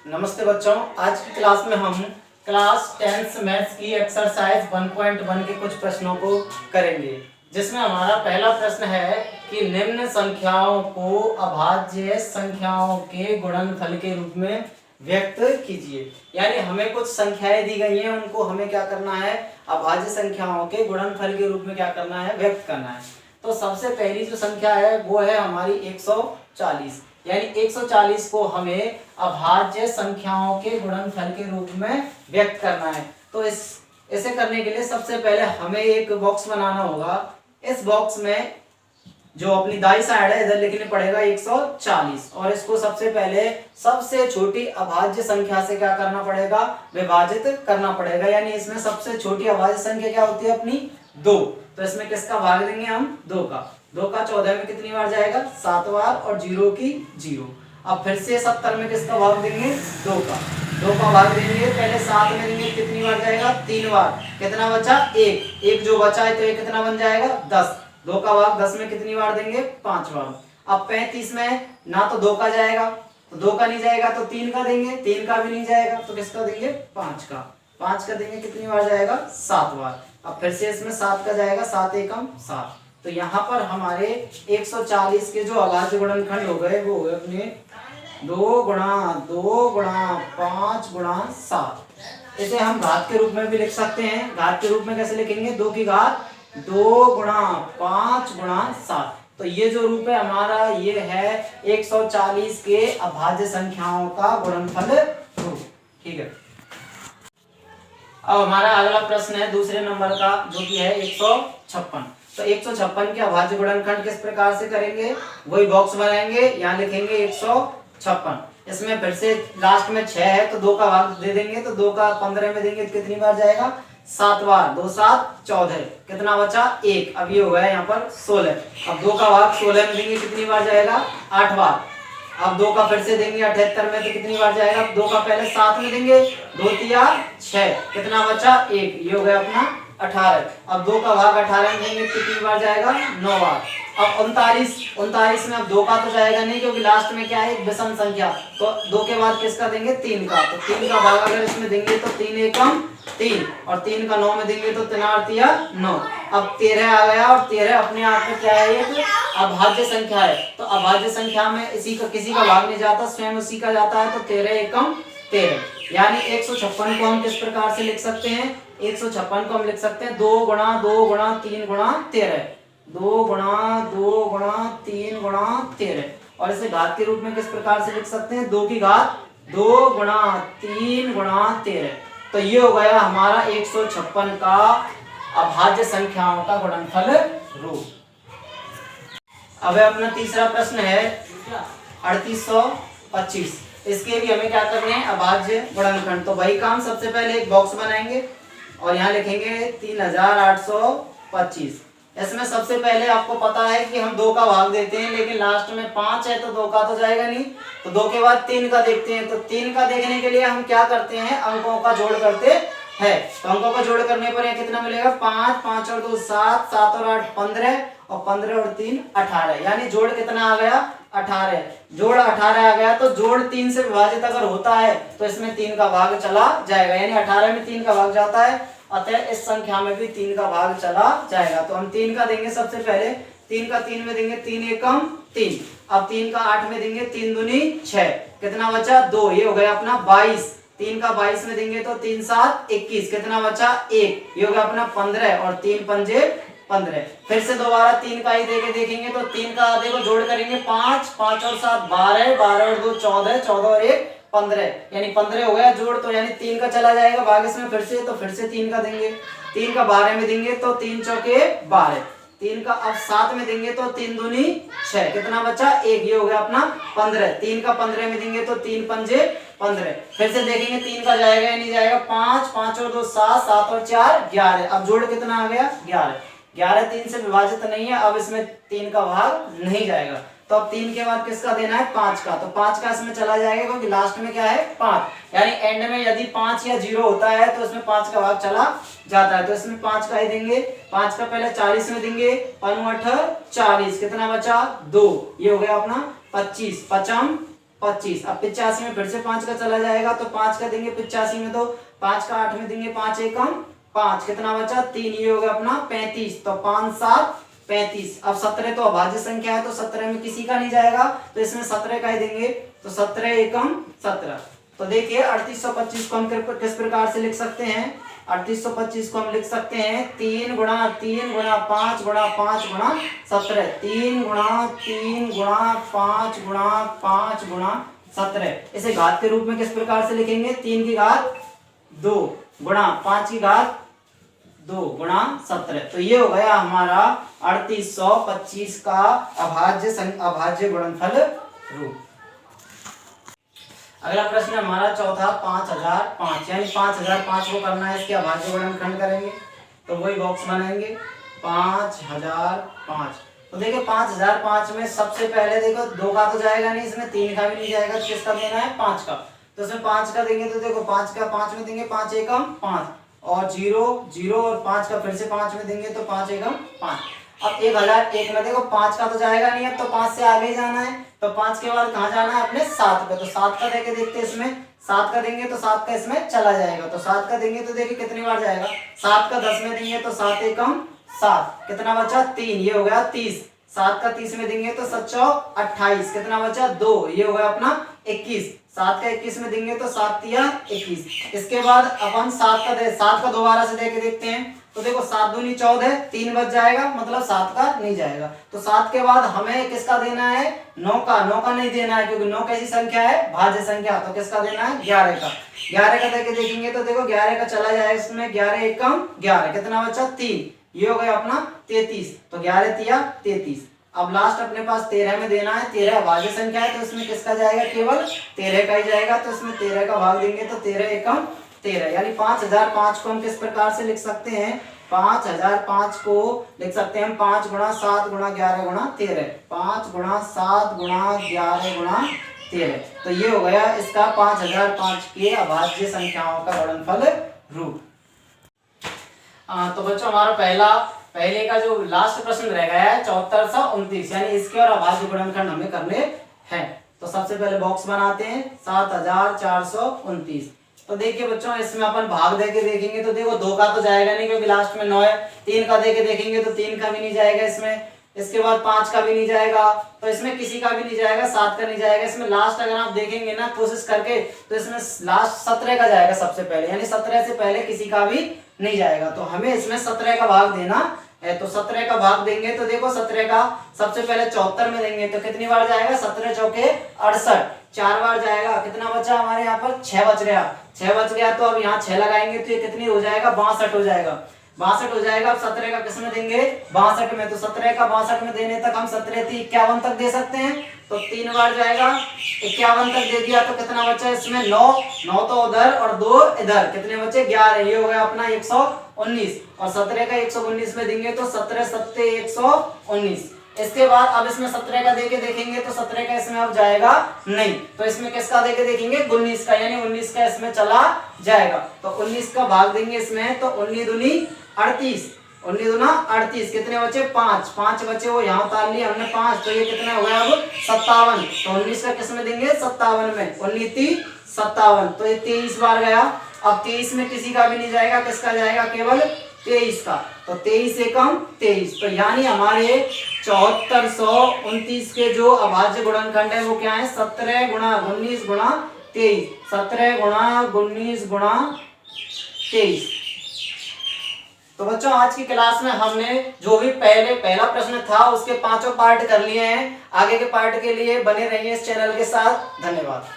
नमस्ते बच्चों, आज की क्लास में हम क्लास 10th मैथ्स की एक्सरसाइज 1.1 के कुछ प्रश्नों को करेंगे, जिसमें हमारा पहला प्रश्न है कि निम्न संख्याओं को अभाज्य संख्याओं के गुणनफल के रूप में व्यक्त कीजिए। यानी हमें कुछ संख्याएं दी गई हैं, उनको हमें क्या करना है, अभाज्य संख्याओं के गुणनफल के रूप में क्या करना है, व्यक्त करना है। तो सबसे पहली जो संख्या है वो है हमारी 140। यानी 140 को हमें अभाज्य संख्याओं के गुणनफल के रूप में व्यक्त करना है। तो इसे करने के लिए सबसे पहले हमें एक बॉक्स बनाना होगा। इस बॉक्स में जो अपनी दाई साइड है इधर लिखने पड़ेगा 140, और इसको सबसे पहले सबसे छोटी अभाज्य संख्या से क्या करना पड़ेगा, विभाजित करना पड़ेगा। यानी इसमें सबसे छोटी अभाज्य संख्या क्या होती है अपनी 2। तो इसमें किसका भाग देंगे हम, 2 का। 2 का 14 में कितनी बार जाएगा, 7 बार, और 0 की 0। अब फिर से 70 में किसका भाग देंगे, 2 का। 2 का भाग देंगे, पहले 7 में देंगे, कितनी बार जाएगा, 3 बार। कितना बचा, 1 जो बचा है, तो ये कितना बन जाएगा, 10। 2 का भाग 10 में कितनी बार देंगे, 5 बार। अब 35 में ना तो 2 का जाएगा, तो 2 का नहीं जाएगा तो 3 का देंगे, 3 का भी नहीं जाएगा तो किसका देंगे, 5 का। 5 का देंगे, कितनी बार जाएगा, 7 बार। अब फिर से इसमें 7 का जाएगा, 7 एकम 7। तो यहाँ पर हमारे 140 के जो अभाज्य गुणनखंड हो गए वो हो गए अपने 2 गुणा 2 गुणा 5 गुणा 7। इसे हम घात के रूप में भी लिख सकते हैं। घात के रूप में कैसे लिखेंगे, 2 की घात 2 गुणा 5 गुणा 7। तो ये जो रूप है हमारा, ये है 140 के अभाज्य संख्याओं का गुणनफल रूप। ठीक है। अब हमारा अगला प्रश्न है दूसरे नंबर का, जो कि है 156। तो 156 के अभाज्य गुणनखंड किस प्रकार से करेंगे, वही बॉक्स बनाएंगे, यहाँ लिखेंगे 156। इसमें फिर से लास्ट में 6 है तो 2 का भाग दे देंगे, तो 2 का 15 में देंगे तो कितनी बार जाएगा, 7 बार। 2 7 14, कितना बचा, 1। अब ये हो गया यहाँ पर 16। अब 2 का भाग 16 में देंगे, कितनी बार जाएगा, 8 बार। अब 2 का फिर से देंगे 78 में, तो कितनी बार जाएगा, 2 का पहले 7 में देंगे, 2 तिया 6, कितना बचा, 1। ये हो गया अपना 18। अब 2 का भाग 18 में देंगे, कितनी बार जाएगा, 9 बार। अब 39 में अब 2 का तो जाएगा नहीं, क्योंकि लास्ट में क्या है, एक विषम संख्या। तो 2 के बाद किसका देंगे, 3 का। तो 3 का भाग अगर इसमें देंगे तो 3 एकम 3, और 3 का 9 में देंगे तो 3 9। अब 13 आ गया, और 13 अपने आप में क्या है, ये तो अभाज्य संख्या है। तो अभाज्य संख्या में इसी का किसी का भाग नहीं जाता, स्वयं उसी का जाता है। तो 13 एकम 13। यानी 156 को हम किस प्रकार से लिख सकते हैं, 156 को हम लिख सकते हैं 2 गुणा 2 गुणा 3 गुणा 13। 2 गुणा 2 गुणा 3 गुणा 13। और इसे घात के रूप में किस प्रकार से लिख सकते हैं, 2 की घात 2 गुणा 3 गुणा 13। तो ये हो गया हमारा 156 का अभाज्य संख्याओं का गुणनफल रूप। अब अपना तीसरा प्रश्न है 3825। इसके भी हमें क्या करने हैं, अभाज्य गुणनखंड। तो वही काम, सबसे पहले एक बॉक्स बनाएंगे और यहाँ लिखेंगे 3825। इसमें सबसे पहले आपको पता है कि हम 2 का भाग देते हैं, लेकिन लास्ट में 5 है तो 2 का तो जाएगा नहीं। तो 2 के बाद 3 का देखते हैं। तो 3 का देखने के लिए हम क्या करते हैं, अंकों का जोड़ करते हैं। तो अंकों का जोड़ करने पर यहाँ कितना मिलेगा, 5, 5 और 2 7, 7 और 8 15, और 15 और 3 18। यानी जोड़ कितना आ गया, 18। जोड़ 18 आ गया। तो जोड़ 3 से विभाजित अगर होता है तो इसमें 3 का भाग चला जाएगा। यानी 18 में 3 का भाग जाता है, अतः इस संख्या में भी 3 का भाग चला जाएगा। तो हम 3 का देंगे सबसे पहले। 3 का 3 में देंगे, 3 एकम 3। अब 3 का 8 में देंगे, 3 दूनी 6, कितना बचा, 2। ये हो गया अपना 22। 3 का 22 में देंगे तो 3 7 21, कितना बचा, 1। ये हो गया अपना 15, और 3 पंजे 15। फिर से दोबारा 3 का ही देके देखेंगे तो 3 का आधे को जोड़ करेंगे, 5, 5 और 7 12, 12 और 2 14, 14 और 1 15। यानी 15 हो गया जोड़। तो यानी 3 का चला जाएगा भाग इसमें फिर से, तो फिर से 3 का देंगे। 3 का 12 में देंगे तो 3 चौके 12। 3 का अब 7 में देंगे तो 3 दूनी 6, कितना बचा, 1। ये हो गया अपना 15। 3 का 15 में देंगे तो 3 पंजे 15। फिर से देखेंगे 3 का जाएगा या नहीं जाएगा, 5, 5 और 2 7, 7 और 4 11। अब जोड़ कितना आ गया, 11। 11 3 से विभाजित नहीं है, अब इसमें 3 का भाग नहीं जाएगा। तो अब 3 के बाद किसका देना है, 5 का। तो 5 का इसमें चला जाएगा, क्योंकि लास्ट में क्या है, 5। यानी एंड में यदि 5 या 0 होता है तो इसमें 5 का भाग चला जाता है। तो इसमें 5 का ही देंगे। 5 का पहले 40 में देंगे, 5 8 40, कितना बचा, 2। ये हो गया अपना 25। 55 25। अब 85 में फिर से 5 का चला जाएगा तो 5 का देंगे 85 में, तो 5 का 8 में देंगे, 5 एकम 5, कितना बचा 3, ये हो गया अपना 35। तो 5 7 35। अब 17 तो अभाज्य संख्या है तो 17 में किसी का नहीं जाएगा, तो इसमें 17 का ही देंगे, तो 17 एकम 17। तो देखिए 3825 को हम किस प्रकार से लिख सकते हैं, 3825 को हम लिख सकते हैं 3 गुणा 3 गुणा 5 गुणा 5 गुणा 17। 3 गुणा 3 गुणा 5 गुणा 5 गुणा 17। इसे घात के रूप में किस प्रकार से लिखेंगे, 3 की घात 2 गुणा 5 की घात 2 गुणा 17। तो ये हो गया हमारा 3825 का अभाज्य गुणनफल रूप। अगला प्रश्न हमारा चौथा 5005, यानी 5005 को करना है, इसके अभाज्य गुणनखंड करेंगे तो वही बॉक्स बनाएंगे 5005। तो देखिए 5005 में सबसे पहले देखो 2 का तो जाएगा नहीं, इसमें 3 का भी नहीं जाएगा, तो किसका देना है 5 का। तो इसमें 5 का देंगे तो देखो 5 का 5 में देंगे 5 एकम 5, और 0 0 और 5 का फिर से 5 में देंगे तो 5 एकम 5। अब 1001 में देखो 5 का तो जाएगा नहीं, अब तो 5 से आगे ही जाना है, तो 5 के बाद कहाँ जाना है अपने 7 पे। तो 7 का देके देखते हैं, इसमें 7 का देंगे तो 7 का इसमें चला जाएगा, तो 7 का देंगे तो देखिए कितनी बार जाएगा, 7 का 10 में देंगे तो 7 एकम 7, कितना बचा 3, ये हो गया 30। 7 का 30 में देंगे तो 7 चौक 28, कितना बचा 2, ये हो गया अपना 21। 7 का 21 में देंगे तो 7 तिया 21। इसके बाद अपन 7 का दोबारा से देके देखते हैं, तो देखो 7 दूनी 14, 3 बच जाएगा, मतलब 7 का नहीं जाएगा। तो 7 के बाद हमें किसका देना है, 9 का नहीं देना है, क्योंकि 9 कैसी संख्या है, भाज्य संख्या, तो किसका देना है 11 का। 11 का देके देखेंगे तो देखो 11 का चला जाएगा, इसमें 11 एकम 11, कितना बचा 3, ये हो गया अपना 33। तो 11 तिया 33। अब लास्ट अपने पास 13 में देना है, 13 अभाज्य संख्या है, तो इसमें किसका जाएगा, केवल 13 का ही जाएगा, तो इसमें 13 का भाग देंगे तो 13 एकम 13। यानी 5005 को हम किस प्रकार से लिख सकते हैं, 5005 को लिख सकते हैं हम 5 गुणा 7 गुणा 11 गुणा 13, 5 गुणा 7 गुणा 11 गुणा 13। तो ये हो गया इसका 5005 के अभाज्य संख्याओं का गुणनफल रूप। तो बच्चों हमारा पहले का जो लास्ट प्रश्न रह गया है 7429, यानी इसके और अभाज्य गुणनखंड हमें करने हैं। तो सबसे पहले बॉक्स बनाते हैं 7429। तो देखिए बच्चों इसमें अपन भाग देके देखेंगे तो देखो 2 का तो जाएगा नहीं, क्योंकि लास्ट में 9 है। 3 का देके देखेंगे तो 3 का भी नहीं जाएगा इसमें, इसके बाद 5 का भी नहीं जाएगा, तो इसमें किसी का भी नहीं जाएगा, 7 का नहीं जाएगा। इसमें लास्ट अगर आप देखेंगे ना कोशिश करके तो इसमें लास्ट 17 का जाएगा सबसे पहले, यानी 17 से पहले किसी का भी नहीं जाएगा। तो हमें इसमें 17 का भाग देना है, तो 17 का भाग देंगे तो देखो 17 का सबसे पहले 74 में देंगे तो कितनी बार जाएगा, 17 चौके 68, 4 बार जाएगा। कितना बचा हमारे यहाँ पर 6 बच गया, 6 बच गया, तो अब यहाँ 6 लगाएंगे तो ये कितनी हो जाएगा 62 हो जाएगा, 62 हो जाएगा। अब 17 का किस में देंगे 62 में, तो 17 का 62 में देने तक हम 17 थी 51 तक दे सकते हैं, तो 3 बार जाएगा, 51 तक दे दिया, तो कितना बचा इसमें 9 तो उधर और 2 इधर, कितने बचे 11, ये हो गया अपना 119। और 17 का 119 में देंगे तो 17 7 119। इसके बाद अब इसमें 17 का देके देखेंगे तो 17 का इसमें अब जाएगा नहीं, तो इसमें किसका देके देखेंगे 19 का, यानी 19 का इसमें चला जाएगा, तो 19 का भाग देंगे इसमें, तो 19 दूनी 38, 19 दूना 38, कितने बचे 5 बचे, वो यहाँ उतार लिए हमने 5, तो ये कितना हो गया अब 57। तो 19 का किस में देंगे 57 में, 19 57, तो ये 23 बार गया। अब 23 में किसी का भी नहीं जाएगा, किसका जाएगा केवल 23 का, तो 23 एकम 23। तो यानी हमारे 7429 के जो अभाज्य गुणनखंड है वो क्या है 17 गुणा 19 गुणा 23, 17 गुणा 19 गुणा 23। तो बच्चों आज की क्लास में हमने जो भी पहला प्रश्न था उसके 5 पार्ट कर लिए हैं। आगे के पार्ट के लिए बने रहिए इस चैनल के साथ। धन्यवाद।